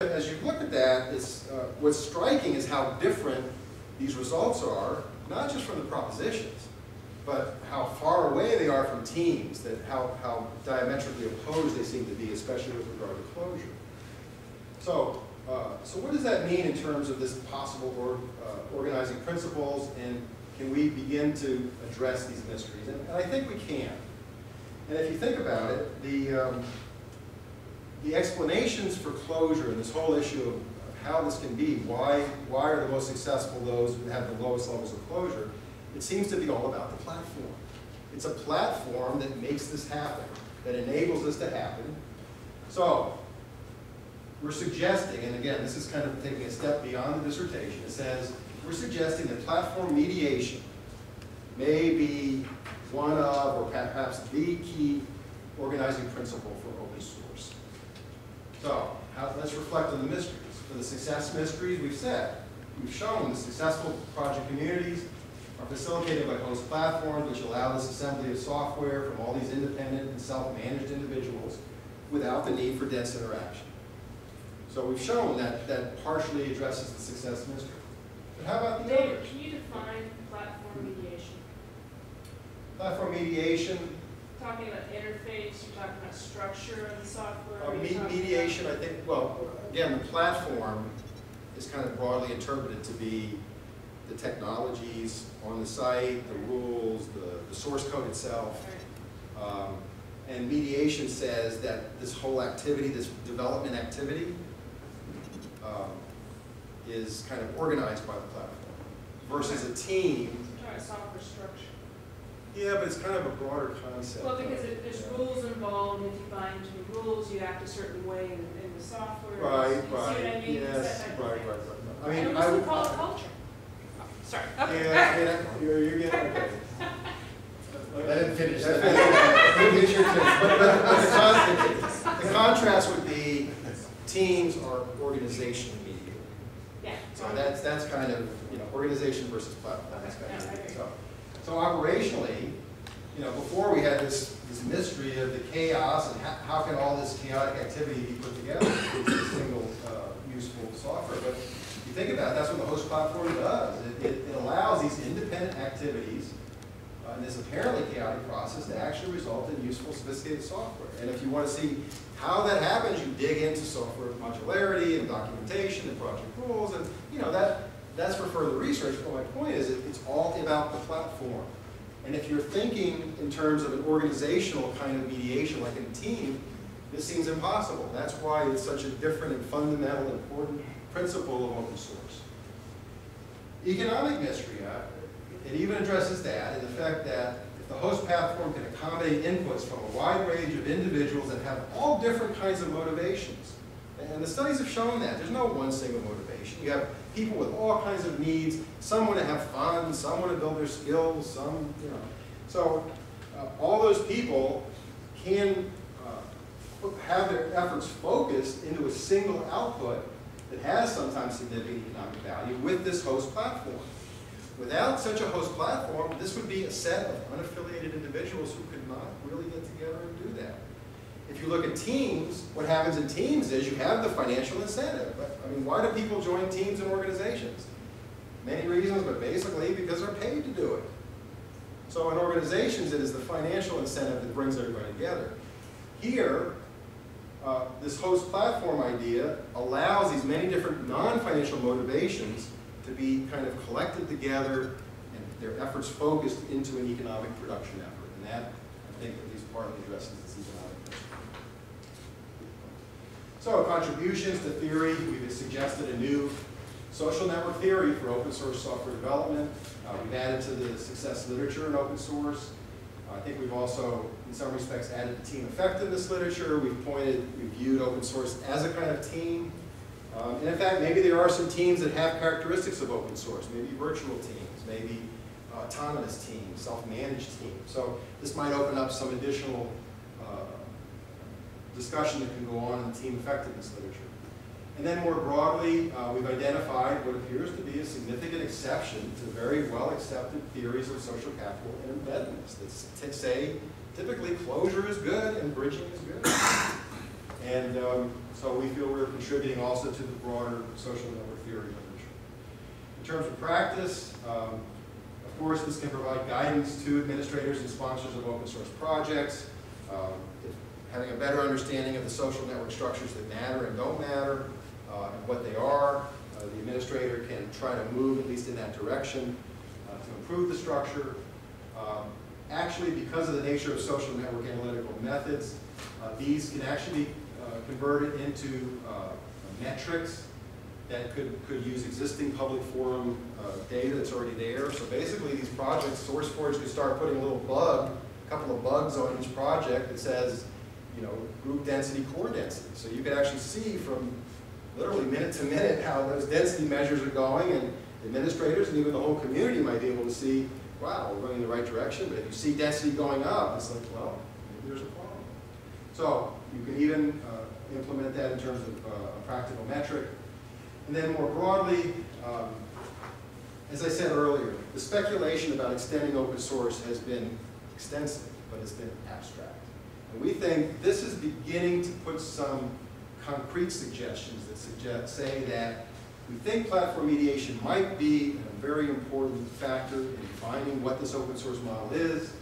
As you look at that, what's striking is how different these results are, not just from the propositions, but how far away they are from teams, that how diametrically opposed they seem to be, especially with regard to closure. So what does that mean in terms of this possible organizing principles, and can we begin to address these mysteries? And I think we can. And if you think about it, the explanations for closure and this whole issue of how this can be, why are the most successful those who have the lowest levels of closure, it seems to be all about the platform. It's a platform that makes this happen, that enables this to happen. So we're suggesting, and again, this is kind of taking a step beyond the dissertation, it says, we're suggesting that platform mediation may be one of, or perhaps the key organizing principle for open source. So let's reflect on the mysteries. For the success mysteries, we've shown the successful project communities are facilitated by host platforms which allow this assembly of software from all these independent and self-managed individuals without the need for dense interaction. So we've shown that partially addresses the success mystery. But how about the David, can you define platform mediation? Platform mediation. Talking about interface, you're talking about structure of the software. Mediation, I think, well, again, the platform is kind of broadly interpreted to be the technologies on the site, the rules, the source code itself. Right. And mediation says that this whole activity, this development activity, is kind of organized by the platform versus a team. I'm trying to software structure. Yeah, but it's kind of a broader concept. Well, because there's rules involved, and if you buy into the rules, you act a certain way in the software. Right, you see what I mean? yes, right. I mean, I would call it culture. Sorry. Okay. Yeah, you're getting okay. I didn't finish that. But the contrast would be teams are organization mediated. Yeah. So that's kind of, organization versus platform. That's kind of so operationally, before we had this mystery of the chaos and how can all this chaotic activity be put together into a single useful software. But if you think about it, that's what the host platform does. It allows these independent activities in this apparently chaotic process to actually result in useful, sophisticated software. And if you want to see how that happens, you dig into software modularity and documentation and project rules, and that's for further research. But my point is, it's all about the platform. And if you're thinking in terms of an organizational kind of mediation, like in a team, this seems impossible. That's why it's such a different and fundamental, important principle of open source. Economic mystery, it even addresses that in the fact that if the host platform can accommodate inputs from a wide range of individuals that have all different kinds of motivations, and the studies have shown that. There's no one single motivation. You have people with all kinds of needs. Some want to have fun, some want to build their skills, some, So all those people can have their efforts focused into a single output that has sometimes significant economic value with this host platform. Without such a host platform, this would be a set of unaffiliated individuals who could not really get together and do that. If you look at teams, what happens in teams is you have the financial incentive. I mean, why do people join teams and organizations? Many reasons, but basically because they're paid to do it. So in organizations, it is the financial incentive that brings everybody together. Here, this host platform idea allows these many different non-financial motivations to be kind of collected together and their efforts focused into an economic production effort. And that, I think, at least partly addresses this economic mystery. So contributions to theory, we've suggested a new social network theory for open source software development. We've added to the success literature in open source. I think we've also, in some respects, added the team effectiveness literature. We've viewed open source as a kind of team. And in fact, maybe there are some teams that have characteristics of open source, maybe virtual teams, maybe autonomous teams, self-managed teams. So this might open up some additional discussion that can go on in the team effectiveness literature. And then more broadly, we've identified what appears to be a significant exception to very well-accepted theories of social capital and embeddedness that say typically closure is good and bridging is good. And so we feel we're contributing also to the broader social network theory literature. In terms of practice, of course, this can provide guidance to administrators and sponsors of open source projects, having a better understanding of the social network structures that matter and don't matter, and what they are. The administrator can try to move, at least in that direction, to improve the structure. Actually, because of the nature of social network analytical methods, these can actually be converted into metrics that could use existing public forum data that's already there. So basically, these projects, SourceForge could start putting a couple of bugs on each project that says, you know, group density, core density. So you could actually see from literally minute to minute how those density measures are going, and administrators and even the whole community might be able to see, wow, we're going in the right direction, but if you see density going up, it's like, well, maybe there's a problem. So you can even implement that in terms of a practical metric. And then more broadly, as I said earlier, the speculation about extending open source has been extensive, but it's been abstract. And we think this is beginning to put some concrete suggestions that say that we think platform mediation might be a very important factor in defining what this open source model is,